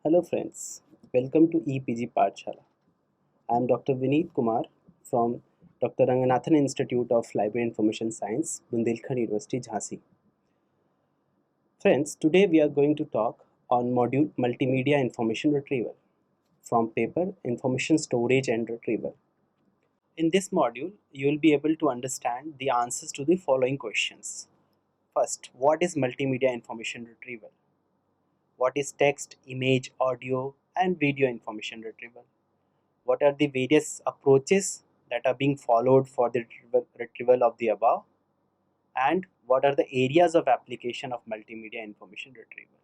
Hello friends, welcome to EPG Pathshala. I am Dr. Vineet Kumar from Dr. Ranganathan Institute of Library Information Science, Bundelkhand University, Jhansi. Friends, today we are going to talk on module Multimedia Information Retrieval from paper Information Storage and Retrieval. In this module, you will be able to understand the answers to the following questions. First, what is multimedia information retrieval? What is text, image, audio, and video information retrieval? What are the various approaches that are being followed for the retrieval of the above? And what are the areas of application of multimedia information retrieval?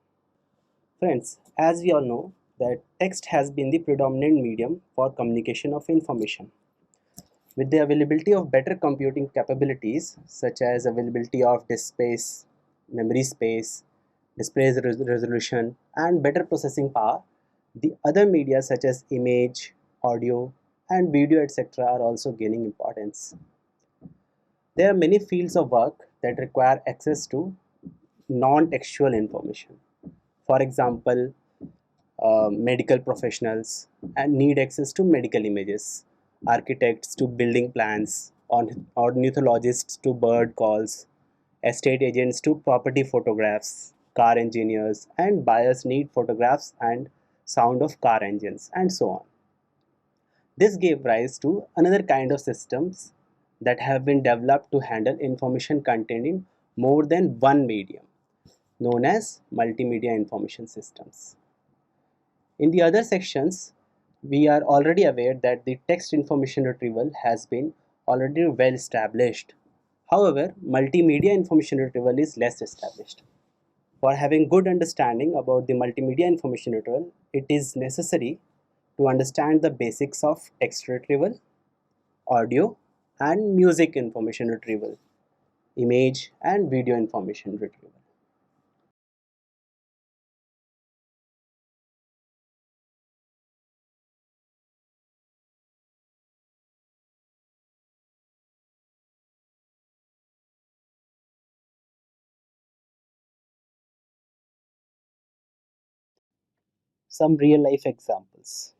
Friends, as we all know that text has been the predominant medium for communication of information. With the availability of better computing capabilities such as availability of disk space, memory space, display resolution and better processing power, the other media such as image, audio and video etc. are also gaining importance. There are many fields of work that require access to non-textual information. For example, medical professionals and need access to medical images, architects to building plans, ornithologists to bird calls, estate agents to property photographs, car engineers and buyers need photographs and sound of car engines and so on. This gave rise to another kind of systems that have been developed to handle information contained in more than one medium, known as multimedia information systems. In the other sections, we are already aware that the text information retrieval has been already well established. However, multimedia information retrieval is less established. For having good understanding about the multimedia information retrieval, it is necessary to understand the basics of text retrieval, audio and music information retrieval, image and video information retrieval. Some real life examples.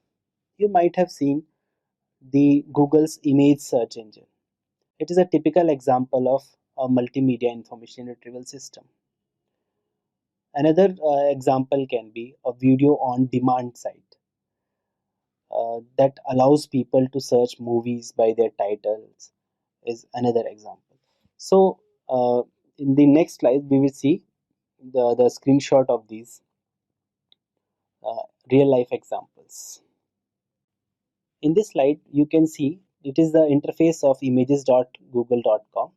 You might have seen the Google's image search engine. It is a typical example of a multimedia information retrieval system. Another example can be a video on demand site that allows people to search movies by their titles is another example. So in the next slide we will see the screenshot of these real life examples. In this slide you can see it is the interface of images.google.com.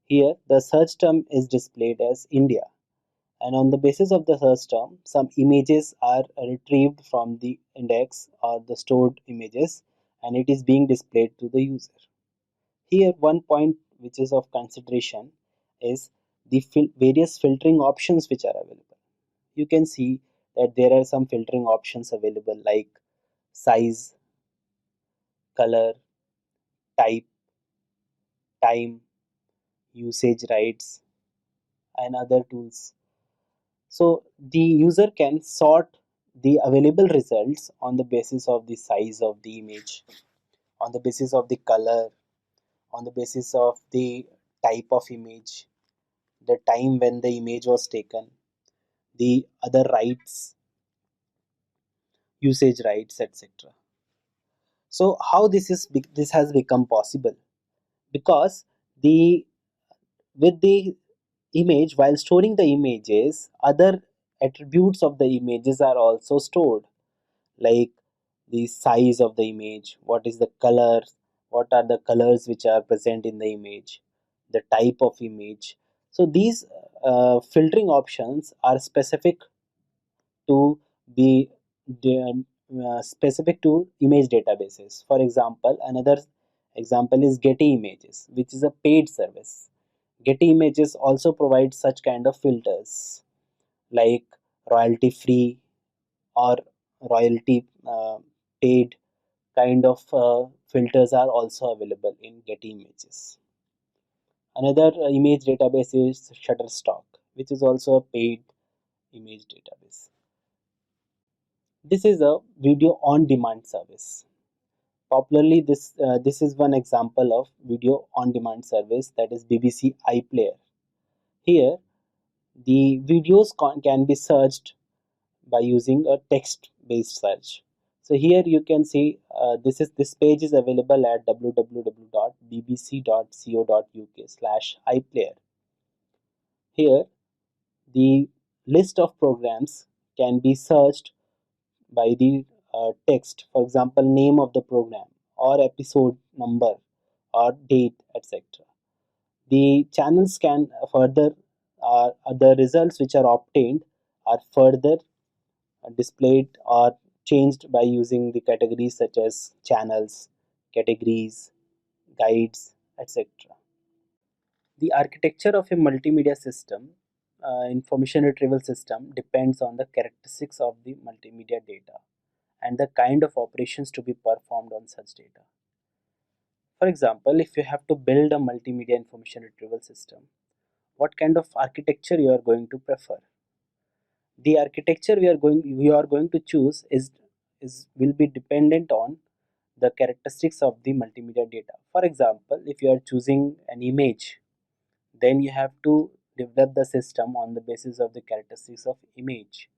Here the search term is displayed as India, and on the basis of the search term some images are retrieved from the index or the stored images and it is being displayed to the user. Here one point which is of consideration is the various filtering options which are available. You can see that there are some filtering options available like size, color, type, time, usage rights and other tools. So the user can sort the available results on the basis of the size of the image, on the basis of the color, on the basis of the type of image, the time when the image was taken, the other rights, usage rights, etc. So how this has become possible? Because the with the image, while storing the images, other attributes of the images are also stored, like the size of the image, what is the color, what are the colors which are present in the image, the type of image. So these filtering options are specific to the specific to image databases. For example, another example is Getty Images, which is a paid service. Getty Images also provides such kind of filters like royalty free or royalty paid kind of filters are also available in Getty Images. Another image database is Shutterstock, which is also a paid image database. This is a video on demand service. Popularly, this is one example of video on demand service, that is BBC iPlayer. Here, the videos can be searched by using a text based search. So here you can see this page is available at www.bbc.co.uk/iPlayer. Here, the list of programs can be searched by the text, for example, name of the program or episode number or date, etc. The channels can further, the results which are obtained are further displayed or changed by using the categories such as channels, categories, guides, etc. The architecture of a multimedia system, information retrieval system, depends on the characteristics of the multimedia data and the kind of operations to be performed on such data. For example, if you have to build a multimedia information retrieval system, what kind of architecture you are going to prefer? The architecture we are going to choose is will be dependent on the characteristics of the multimedia data. For example, if you are choosing an image, then you have to develop the system on the basis of the characteristics of image,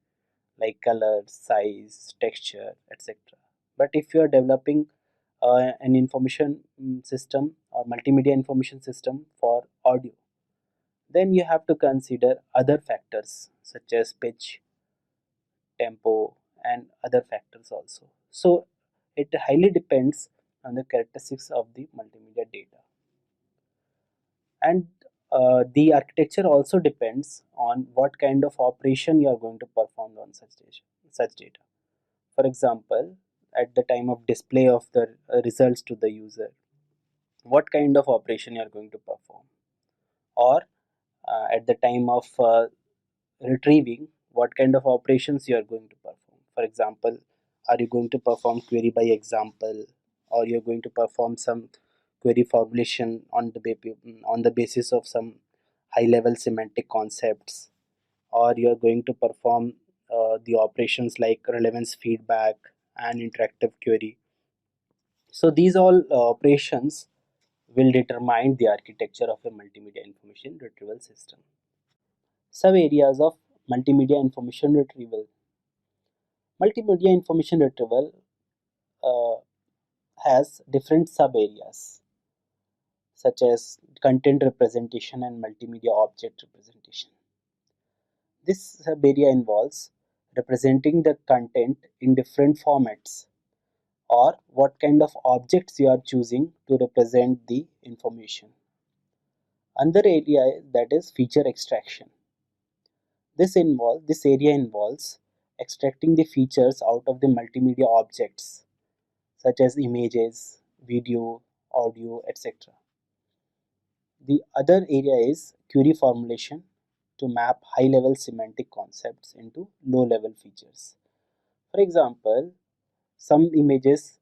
like color, size, texture, etc. But if you are developing an information system or multimedia information system for audio, then you have to consider other factors such as pitch, tempo, and other factors also. So it highly depends on the characteristics of the multimedia data. And the architecture also depends on what kind of operation you are going to perform on such data. For example, at the time of display of the results to the user, what kind of operation you are going to perform, or at the time of retrieving, what kind of operations you are going to perform. For example, are you going to perform query by example, or you're going to perform some query formulation on the basis of some high level semantic concepts, or you're going to perform the operations like relevance feedback and interactive query. So these all operations will determine the architecture of a multimedia information retrieval system. Sub areas of multimedia information retrieval. Multimedia information retrieval uh, has different sub areas such as content representation and multimedia object representation. This sub area involves representing the content in different formats, or what kind of objects you are choosing to represent the information. Another area, that is feature extraction. This area involves extracting the features out of the multimedia objects such as images, video, audio, etc. The other area is query formulation, to map high-level semantic concepts into low-level features. For example, some images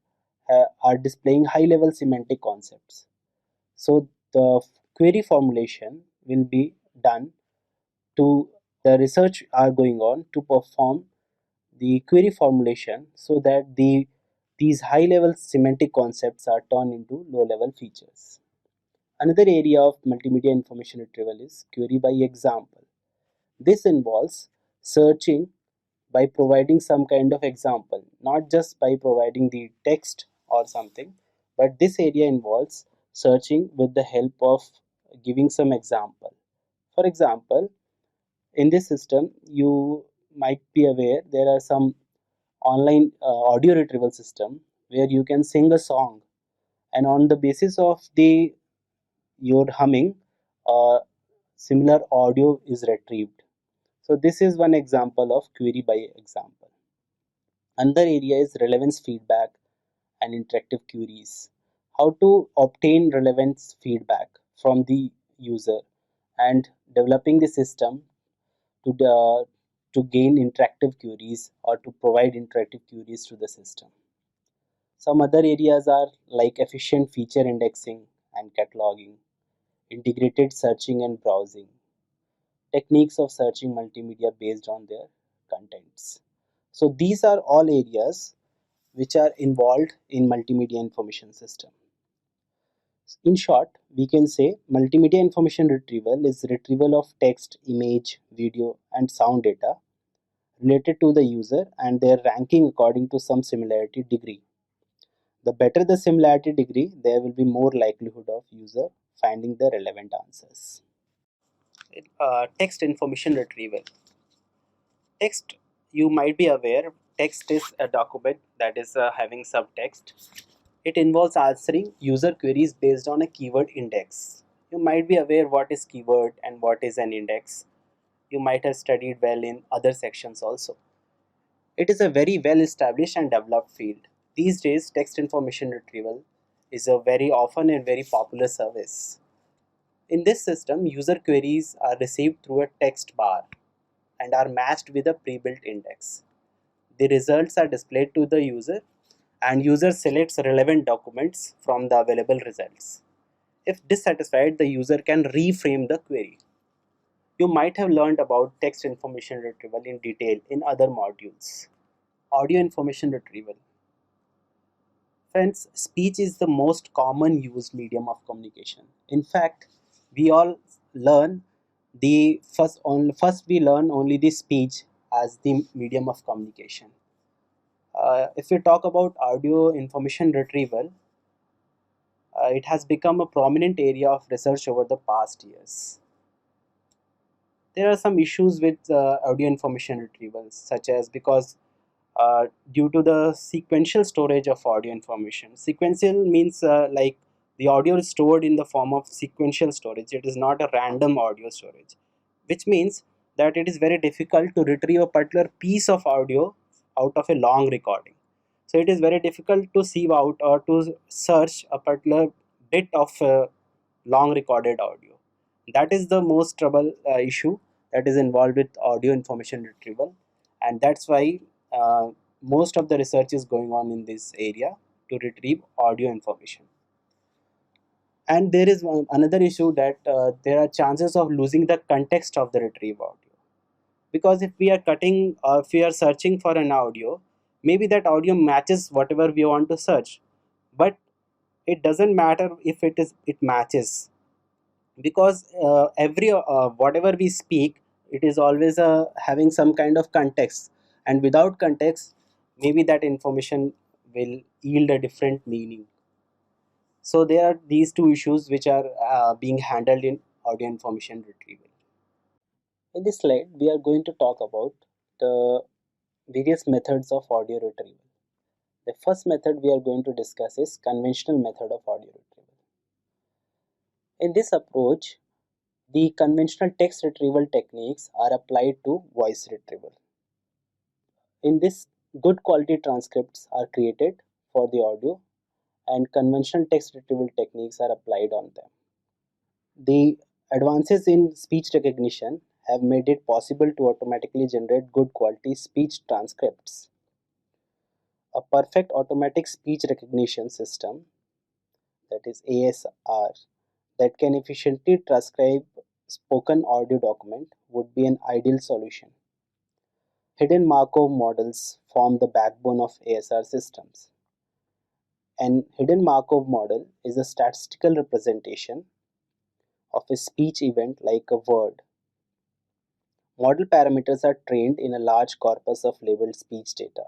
are displaying high-level semantic concepts. So the query formulation will be done to the research are going on to perform the query formulation so that these high level semantic concepts are turned into low level features. Another area of multimedia information retrieval is query by example. This involves searching by providing some kind of example, not just by providing the text or something, but this area involves searching with the help of giving some example. For example, in this system, you might be aware there are some online audio retrieval system where you can sing a song, and on the basis of the your humming, uh, similar audio is retrieved. So this is one example of query by example. Another area is relevance feedback and interactive queries. How to obtain relevance feedback from the user, and developing the system to gain interactive queries or to provide interactive queries to the system. Some other areas are like efficient feature indexing and cataloging, integrated searching and browsing, techniques of searching multimedia based on their contents. So these are all areas which are involved in multimedia information system. In short, we can say multimedia information retrieval is retrieval of text, image, video, and sound data related to the user and their ranking according to some similarity degree. The better the similarity degree, there will be more likelihood of user finding the relevant answers. Text information retrieval. Text, you might be aware, text is a document that is having subtext. It involves answering user queries based on a keyword index. You might be aware what is keyword and what is an index. You might have studied well in other sections also. It is a very well established and developed field. These days, text information retrieval is a very often and very popular service. In this system, user queries are received through a text bar and are matched with a pre-built index. The results are displayed to the user and user selects relevant documents from the available results. If dissatisfied, the user can reframe the query. You might have learned about text information retrieval in detail in other modules. Audio information retrieval. Friends, speech is the most common used medium of communication. In fact, we all learn first we learn only the speech as the medium of communication. If we talk about audio information retrieval, it has become a prominent area of research over the past years. There are some issues with audio information retrieval, such as because due to the sequential storage of audio information. Sequential means like the audio is stored in the form of sequential storage. It is not a random audio storage, which means that it is very difficult to retrieve a particular piece of audio out of a long recording. So it is very difficult to sieve out or to search a particular bit of long recorded audio. That is the most trouble issue that is involved with audio information retrieval, and that's why most of the research is going on in this area to retrieve audio information. And there is another issue that there are chances of losing the context of the retrieved audio, because if we are cutting or if we are searching for an audio, maybe that audio matches whatever we want to search, but it doesn't matter if it matches, because every whatever we speak, it is always having some kind of context, and without context maybe that information will yield a different meaning. So there are these two issues which are being handled in audio information retrieval. In this slide we are going to talk about the various methods of audio retrieval. The first method we are going to discuss is conventional method of audio retrieval. In this approach, the conventional text retrieval techniques are applied to voice retrieval. In this, good quality transcripts are created for the audio and conventional text retrieval techniques are applied on them. The advances in speech recognition have made it possible to automatically generate good quality speech transcripts. A perfect automatic speech recognition system, that is ASR, that can efficiently transcribe spoken audio document would be an ideal solution. Hidden Markov models form the backbone of ASR systems. An hidden Markov model is a statistical representation of a speech event like a word. Model parameters are trained in a large corpus of labeled speech data.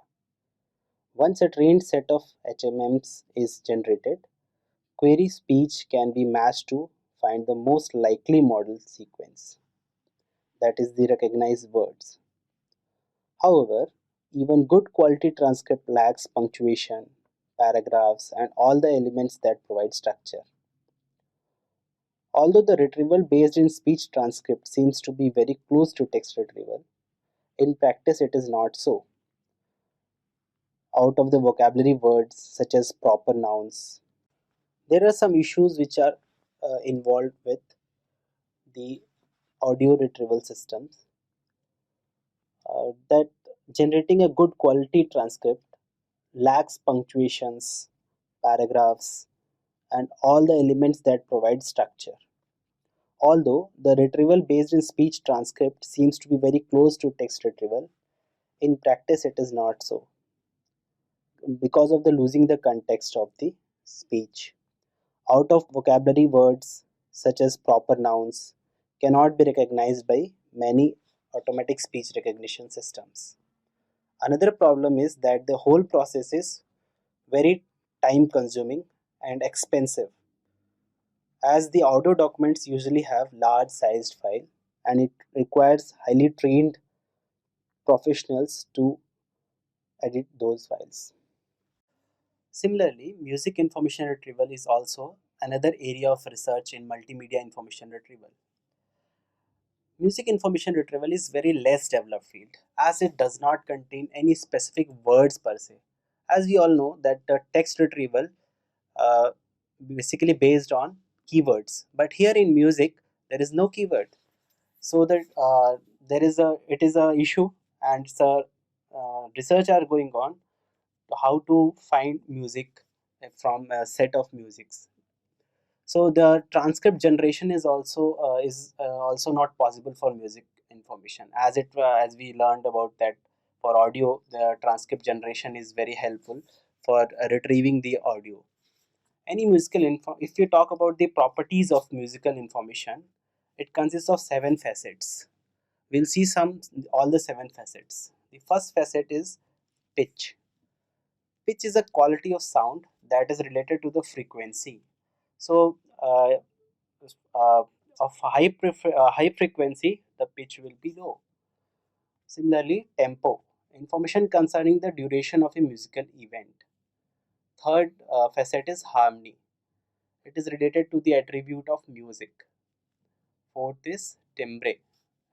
Once a trained set of HMMs is generated, query speech can be matched to find the most likely model sequence, that is the recognized words. However, even good quality transcript lacks punctuation, paragraphs, and all the elements that provide structure. Although the retrieval based in speech transcript seems to be very close to text retrieval, in practice it is not so. Out of the vocabulary words such as proper nouns, there are some issues which are involved with the audio retrieval systems, that generating a good quality transcript lacks punctuations, paragraphs, and all the elements that provide structure. Although the retrieval based in speech transcript seems to be very close to text retrieval, In practice, it is not so because of the losing the context of the speech. Out of vocabulary words such as proper nouns cannot be recognized by many automatic speech recognition systems. Another problem is that the whole process is very time consuming and expensive, as the audio documents usually have large sized file and it requires highly trained professionals to edit those files. Similarly, music information retrieval is also another area of research in multimedia information retrieval. Music information retrieval is very less developed field as it does not contain any specific words per se. As we all know that the text retrieval uh, basically based on keywords, but here in music there is no keyword, so that there is a it is a issue, and so research are going on how to find music from a set of musics. So the transcript generation is also not possible for music information, as it as we learned about that for audio the transcript generation is very helpful for retrieving the audio. Any musical info, if you talk about the properties of musical information, it consists of seven facets. We'll see some all the seven facets. The first facet is pitch. Pitch is a quality of sound that is related to the frequency. So uh, of high frequency, the pitch will be low. Similarly, tempo, information concerning the duration of a musical event. Third facet is harmony. It is related to the attribute of music. Fourth is timbre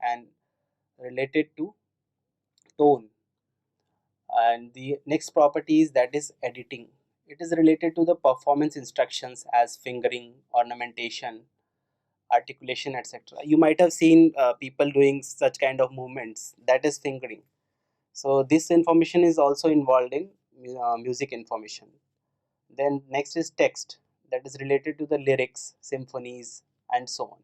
and related to tone. And the next property is that is editing. It is related to the performance instructions as fingering, ornamentation, articulation, etc. You might have seen people doing such kind of movements, that is fingering. So this information is also involved in music information. Then next is text, that is related to the lyrics, symphonies, and so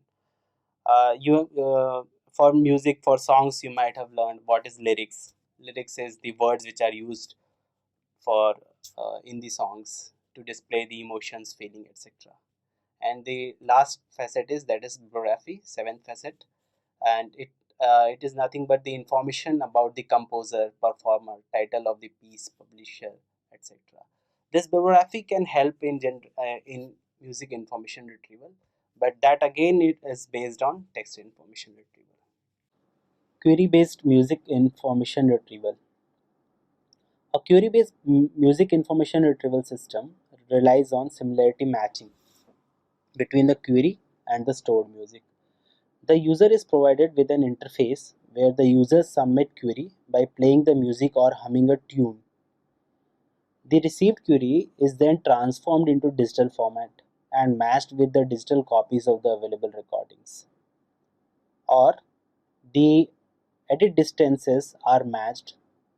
on. You For music, for songs, you might have learned what is lyrics. Lyrics is the words which are used for in the songs to display the emotions, feeling, etc. And the last facet is that is bibliography, seventh facet, and it is nothing but the information about the composer, performer, title of the piece, publisher, etc. This bibliography can help in music information retrieval, but that again it is based on text information retrieval. Query based music information retrieval. A query based music information retrieval system relies on similarity matching between the query and the stored music. The user is provided with an interface where the user submit query by playing the music or humming a tune. The received query is then transformed into digital format and matched with the digital copies of the available recordings. Or the edit distances are matched.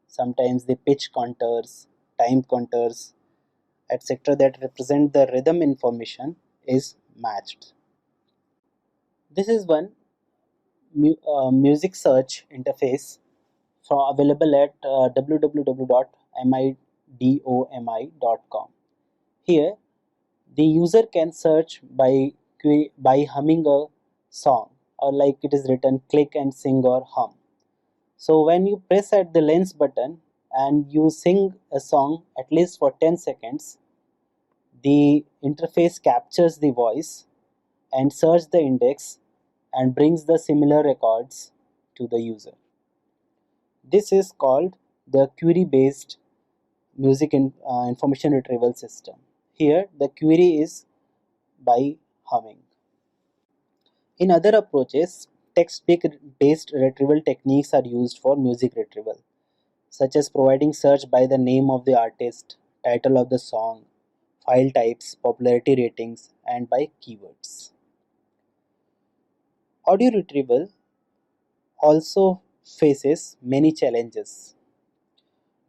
Sometimes the pitch contours, time contours, etc. that represent the rhythm information is matched. This is one music search interface available at www.midomi.com. Here, the user can search by humming a song, or like it is written, click and sing or hum. So when you press at the lens button and you sing a song at least for 10 seconds, the interface captures the voice and search the index and brings the similar records to the user. This is called the query-based information retrieval system. Here, the query is by humming. In other approaches, text-based retrieval techniques are used for music retrieval, such as providing search by the name of the artist, title of the song, file types, popularity ratings, and by keywords. Audio retrieval also faces many challenges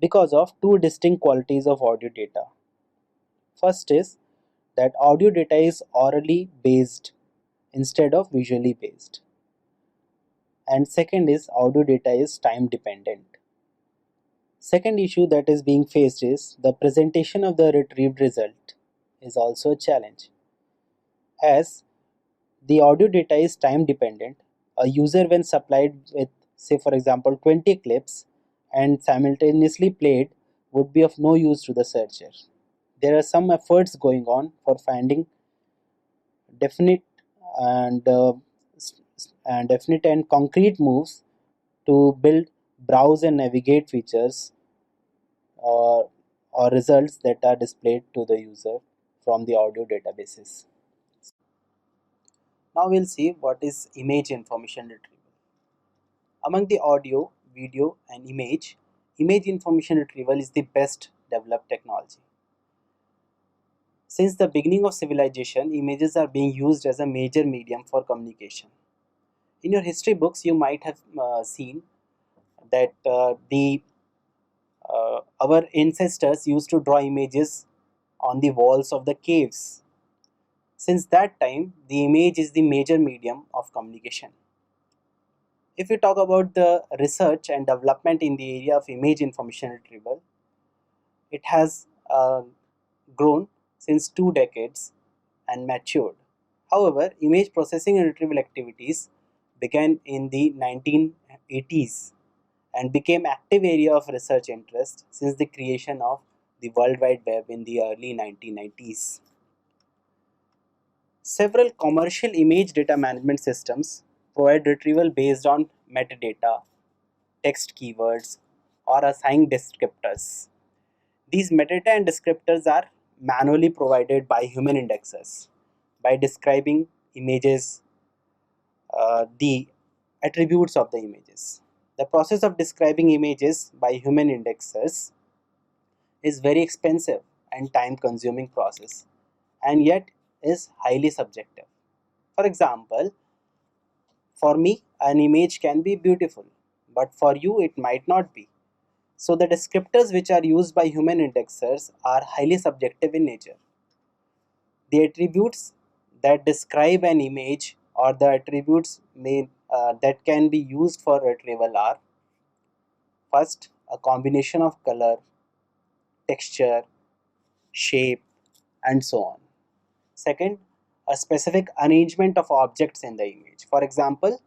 because of two distinct qualities of audio data. First is that audio data is orally based instead of visually based. And second is audio data is time dependent. Second issue that is being faced is the presentation of the retrieved result is also a challenge. As the audio data is time dependent, a user when supplied with, say for example, 20 clips and simultaneously played would be of no use to the searcher. There are some efforts going on for finding definite and definite and concrete moves to build browse and navigate features or results that are displayed to the user from the audio databases. Now we'll see what is image information retrieval. Among the audio, video and image information retrieval is the best developed technology. Since the beginning of civilization, images are being used as a major medium for communication. In your history books, you might have seen that the our ancestors used to draw images on the walls of the caves. Since that time, the image is the major medium of communication. If we talk about the research and development in the area of image information retrieval, it has grown since 2 decades and matured. However, image processing and retrieval activities began in the 1980s and became active area of research interest since the creation of the World Wide Web in the early 1990s. Several commercial image data management systems provide retrieval based on metadata, text keywords, or assigned descriptors. These metadata and descriptors are manually provided by human indexers by describing images, the attributes of the images. The process of describing images by human indexers is very expensive and time consuming process and yet is highly subjective. For example, for me an image can be beautiful, but for you it might not be. So the descriptors which are used by human indexers are highly subjective in nature. The attributes that describe an image or the attributes that can be used for retrieval are: first, a combination of color, texture, shape, and so on. Second, a specific arrangement of objects in the image. For example,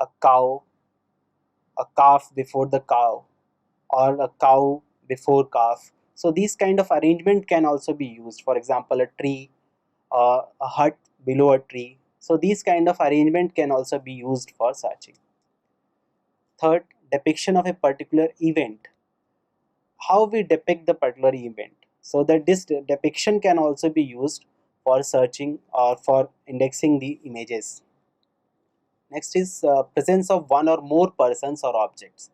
a cow, a calf before the cow, or a cow before calf. So these kind of arrangement can also be used. For example, a tree, a hut below a tree. So these kind of arrangement can also be used for searching. Third, depiction of a particular event. How we depict the particular event. So that this depiction can also be used for searching or for indexing the images. Next is presence of one or more persons or objects.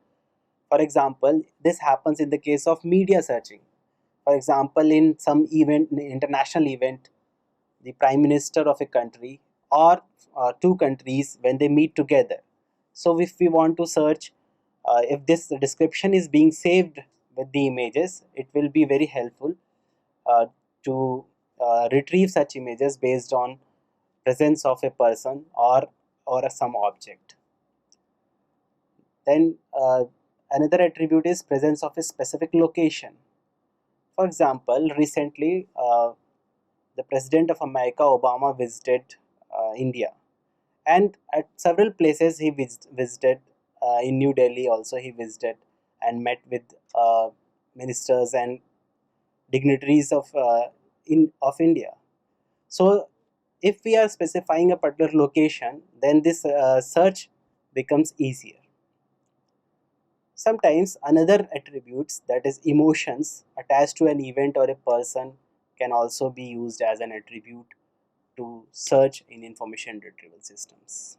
For example, this happens in the case of media searching. For example, in some event, international event, the prime minister of a country or two countries when they meet together. So if we want to search, if this description is being saved with the images, it will be very helpful uh, to retrieve such images based on presence of a person or some object. Then another attribute is presence of a specific location. For example, recently the President of America, Obama, visited India, and at several places he visited. In New Delhi also he visited and met with ministers and dignitaries of India. So if we are specifying a particular location, then this search becomes easier. Sometimes another attributes, that is emotions attached to an event or a person, can also be used as an attribute to search in information retrieval systems.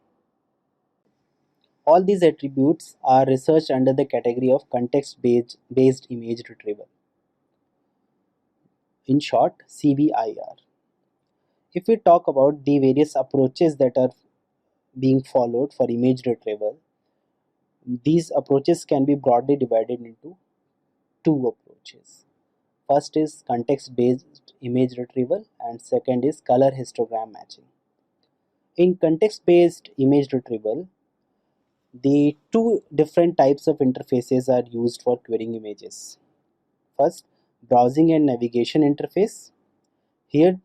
All these attributes are researched under the category of context based image retrieval. In short, CBIR. If we talk about the various approaches that are being followed for image retrieval, these approaches can be broadly divided into two approaches. First is context based image retrieval, and second is color histogram matching. In context based image retrieval, The two different types of interfaces are used for querying images. First, browsing and navigation interface. Here,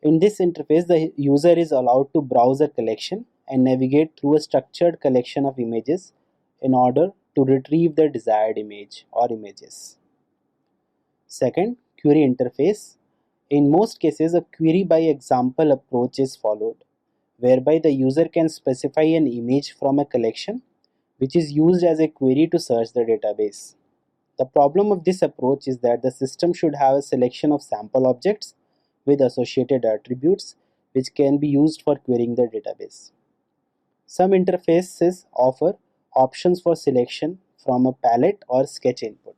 in this interface, the user is allowed to browse a collection and navigate through a structured collection of images in order to retrieve the desired image or images. Second, query interface. In most cases, a query by example approach is followed, whereby the user can specify an image from a collection which is used as a query to search the database. The problem of this approach is that the system should have a selection of sample objects with associated attributes which can be used for querying the database. Some interfaces offer options for selection from a palette or sketch input.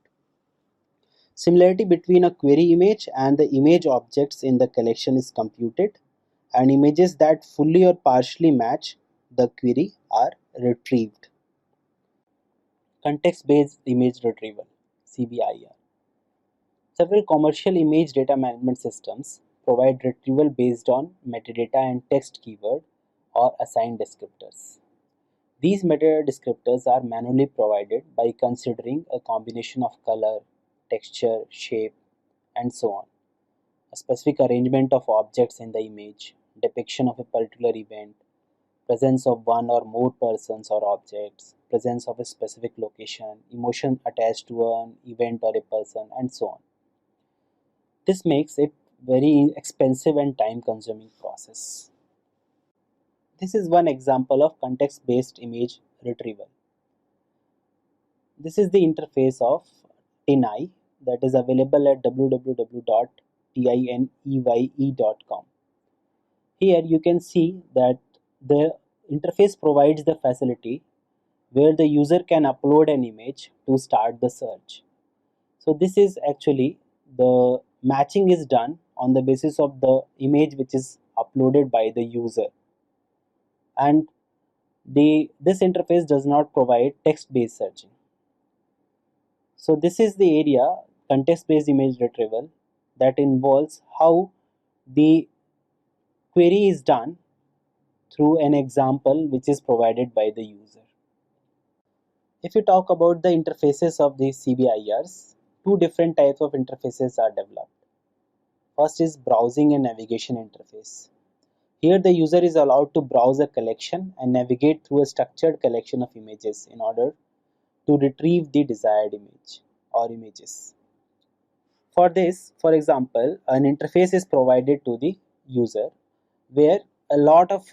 Similarity between a query image and the image objects in the collection is computed, and images that fully or partially match the query are retrieved. Context-based image retrieval (CBIR). Several commercial image data management systems provide retrieval based on metadata and text keyword or assigned descriptors. These metadata descriptors are manually provided by considering a combination of color, texture, shape, and so on, a specific arrangement of objects in the image, depiction of a particular event, presence of one or more persons or objects, presence of a specific location, emotion attached to an event or a person, and so on. This makes it very expensive and time consuming process. This is one example of context based image retrieval. This is the interface of TinEye that is available at www.tineye.com. Here you can see that the interface provides the facility where the user can upload an image to start the search. So this is actually the matching is done on the basis of the image which is uploaded by the user, and this interface does not provide text based searching. So this is the area context based image retrieval that involves how the query is done through an example which is provided by the user. If you talk about the interfaces of the CBIRs, two different types of interfaces are developed. First is browsing and navigation interface. Here the user is allowed to browse a collection and navigate through a structured collection of images in order to retrieve the desired image or images. For this, for example, an interface is provided to the user where a lot of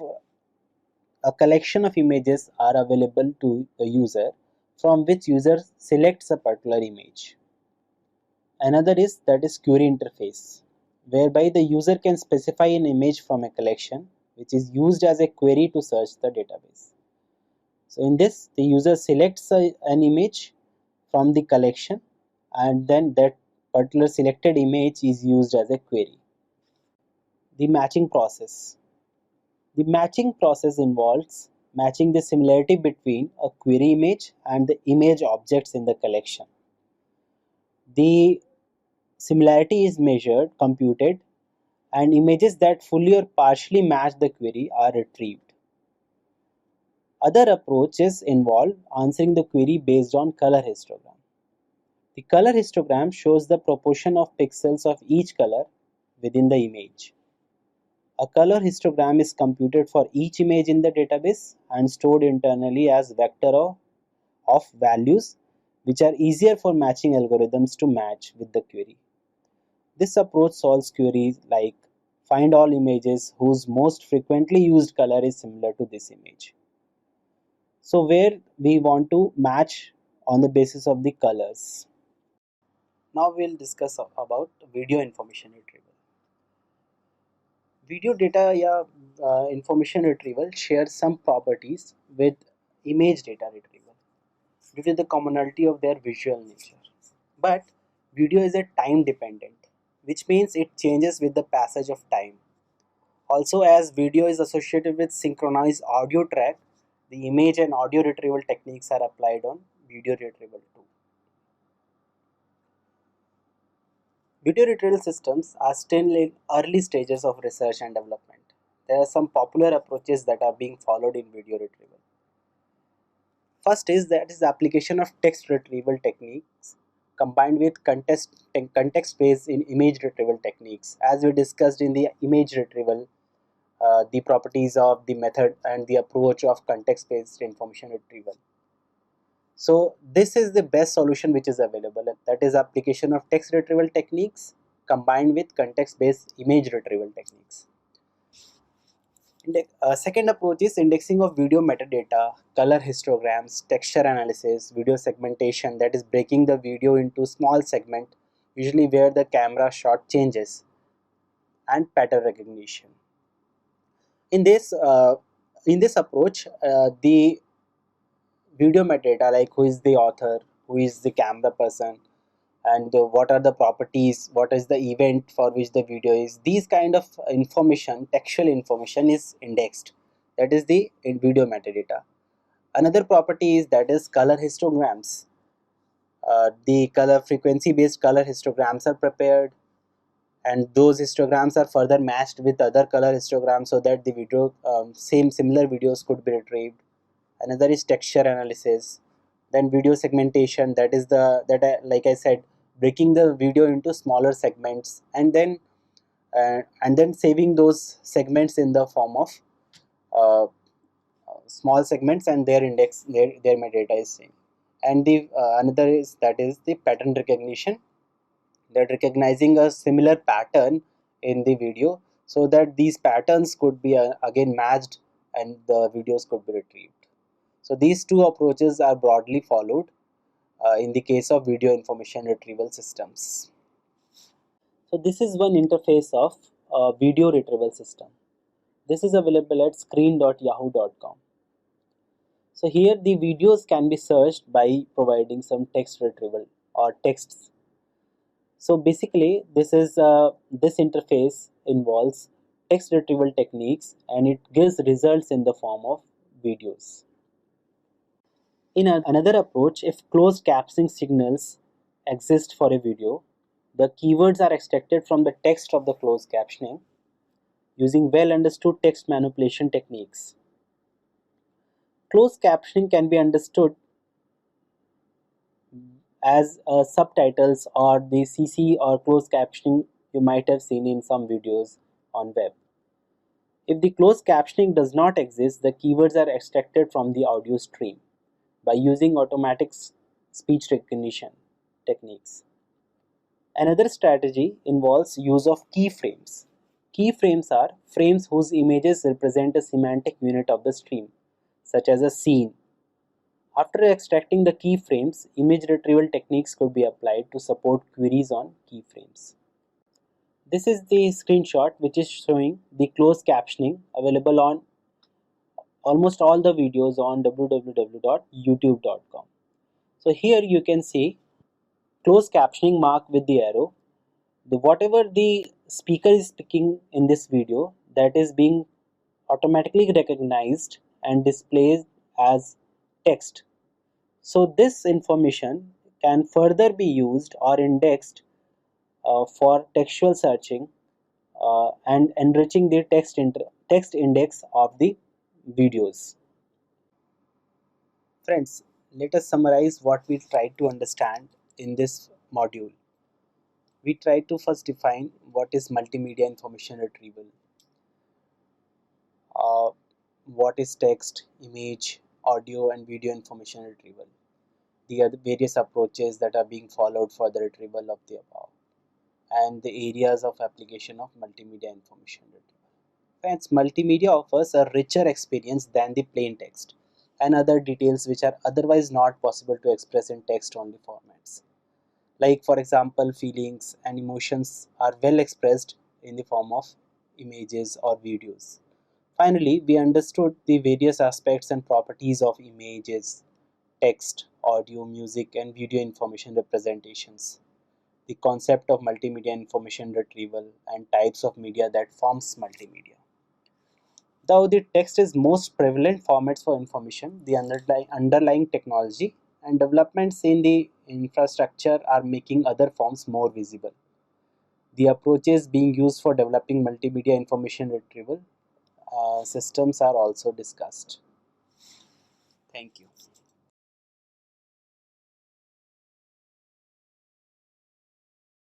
a collection of images are available to the user from which user selects a particular image. Another is that is query interface, whereby the user can specify an image from a collection which is used as a query to search the database. So in this, the user selects an image from the collection, and then that particular selected image is used as a query. The matching process. The matching process involves matching the similarity between a query image and the image objects in the collection. The similarity is measured, computed, and images that fully or partially match the query are retrieved. Other approaches involve answering the query based on color histogram. The color histogram shows the proportion of pixels of each color within the image. A color histogram is computed for each image in the database and stored internally as vector of values which are easier for matching algorithms to match with the query. This approach solves queries like find all images whose most frequently used color is similar to this image. So where we want to match on the basis of the colors. Now we'll discuss about video information retrieval. Video data information retrieval shares some properties with image data retrieval due to the commonality of their visual nature. But video is a time dependent, which means it changes with the passage of time. Also, as video is associated with synchronized audio track, the image and audio retrieval techniques are applied on video retrieval too. Video retrieval systems are still in early stages of research and development. There are some popular approaches that are being followed in video retrieval. First is that is application of text retrieval techniques combined with context-based in image retrieval techniques. As we discussed in the image retrieval, the properties of the method and the approach of context-based information retrieval. So this is the best solution which is available, that is application of text retrieval techniques combined with context-based image retrieval techniques. Second approach is indexing of video metadata, color histograms, texture analysis, video segmentation, that is breaking the video into small segment, usually where the camera shot changes, and pattern recognition. In this approach, the video metadata like who is the author, who is the camera person, and what are the properties, what is the event for which the video is, these kind of information, textual information is indexed, that is the video metadata. Another property is that is color histograms. The color frequency based color histograms are prepared, and those histograms are further matched with other color histograms so that the video similar videos could be retrieved. Another is texture analysis. Then video segmentation, that is like I said, breaking the video into smaller segments, and then saving those segments in the form of uh, small segments, and their index, their metadata is same. And the another is that is the pattern recognition, that recognizing a similar pattern in the video so that these patterns could be again matched and the videos could be retrieved. So these two approaches are broadly followed in the case of video information retrieval systems. So this is one interface of video retrieval system. This is available at screen.yahoo.com. So here the videos can be searched by providing some text retrieval or texts. So basically this interface involves text retrieval techniques, and it gives results in the form of videos. In another approach, if closed captioning signals exist for a video, the keywords are extracted from the text of the closed captioning using well understood text manipulation techniques. Closed captioning can be understood as subtitles or the CC or closed captioning you might have seen in some videos on web. If the closed captioning does not exist, the keywords are extracted from the audio stream by using automatic speech recognition techniques. Another strategy involves use of keyframes. Keyframes are frames whose images represent a semantic unit of the stream, such as a scene. After extracting the keyframes, image retrieval techniques could be applied to support queries on keyframes. This is the screenshot which is showing the closed captioning available on almost all the videos on www.youtube.com. So here you can see closed captioning marked with the arrow. Whatever the speaker is speaking in this video, that is being automatically recognized and displayed as text. So this information can further be used or indexed for textual searching and enriching the text index of the videos. Friends, let us summarize what we tried to understand in this module. We tried to first define what is multimedia information retrieval, uh, what is text, image, audio, and video information retrieval, the other various approaches that are being followed for the retrieval of the above, and the areas of application of multimedia information retrieval. Hence, multimedia offers a richer experience than the plain text and other details which are otherwise not possible to express in text-only formats. Like, for example, feelings and emotions are well expressed in the form of images or videos. Finally, we understood the various aspects and properties of images, text, audio, music, and video information representations, the concept of multimedia information retrieval, and types of media that forms multimedia. Though the text is most prevalent formats for information, the underlying technology and developments in the infrastructure are making other forms more visible. The approaches being used for developing multimedia information retrieval systems are also discussed. Thank you.